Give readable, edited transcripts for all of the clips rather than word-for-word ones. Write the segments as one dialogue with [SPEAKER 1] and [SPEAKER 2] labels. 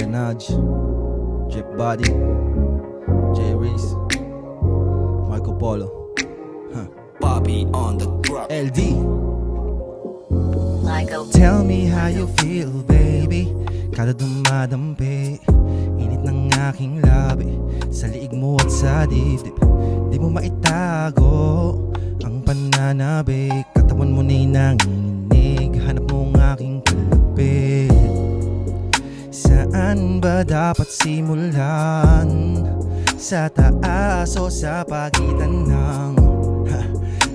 [SPEAKER 1] Naj, Jeff Body, Jay Reese, Marco Polo,
[SPEAKER 2] Bobby on the drop.
[SPEAKER 1] LD.
[SPEAKER 3] Michael.
[SPEAKER 1] Tell me how you feel, baby. Kada dumadampi, init ng aking labi, sa liig mo at sa dibdib. Di mo maitago ang pananabik. Katawan mo na'y nanginig, hanap mo ang aking kalapit. Saan ba dapat simulan? Sa taas o sa pagitan ng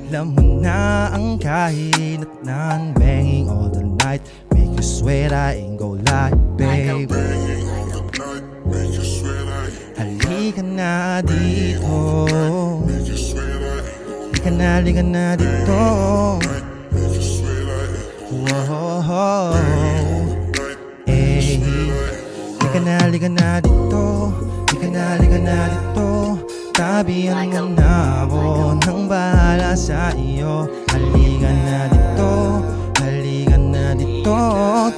[SPEAKER 1] alam mo na ang kahinatnan. Banging all the night, make you sweat I ain't gon' lie, babe. Halika na dito, halika na dito. Whoa, eh, halika na dito, halika na dito. Tabihan mo na ako, nang bahala sa iyo. Halika na dito, halika na dito.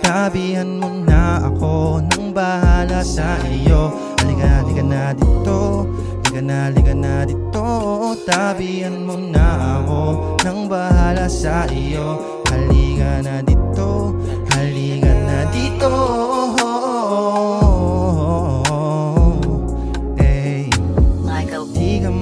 [SPEAKER 1] Tabihan mo na ako, nang bahala sa iyo. Halika na dito, halika na dito. Tabihan mo na ako, nang bahala sa iyo. Halika na dito, halika na dito.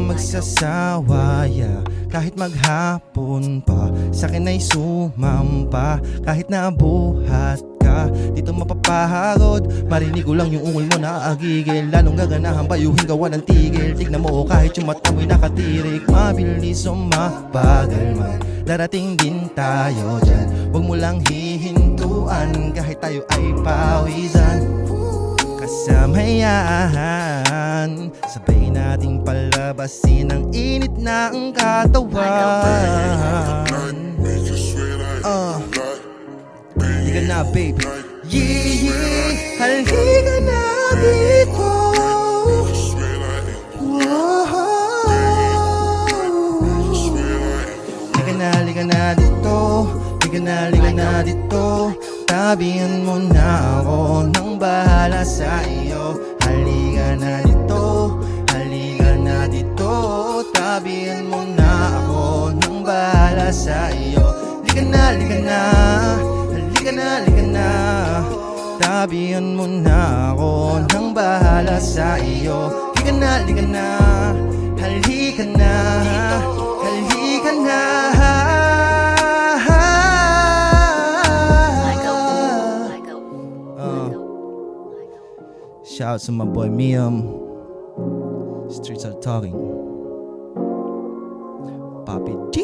[SPEAKER 1] Magsasawa, yeah. Kahit maghapon pa, sa'kin ay sumampa. Kahit nabuhat ka, dito mapapahagod. Marinig ko lang yung ungol mo na agigil. Lalong gaganahan bayuhin gawa ng tigil. Tignan mo kahit yung mata mo'y nakatirik. Mabilis o mabagal man, darating din tayo dyan. Huwag mo lang hihintuan, kahit tayo ay pawisan. Kasama yan, sabay nating palabasin ang init ng katawan. Halika na, baby. Yeah, halika na dito. Halika na dito, halika na dito. Tabihan mo na ako, nang bahala sa iyo. Halika na dito, halika na dito. Tabihan mo na ako, nang bahala sa iyo. Halika na, halika na, halika na, halika na. Tabihan mo na ako, nang bahala sa iyo. Halika na, halika na, halika na, halika na. Shout out to my boy Miam. Streets are talking. Papi G.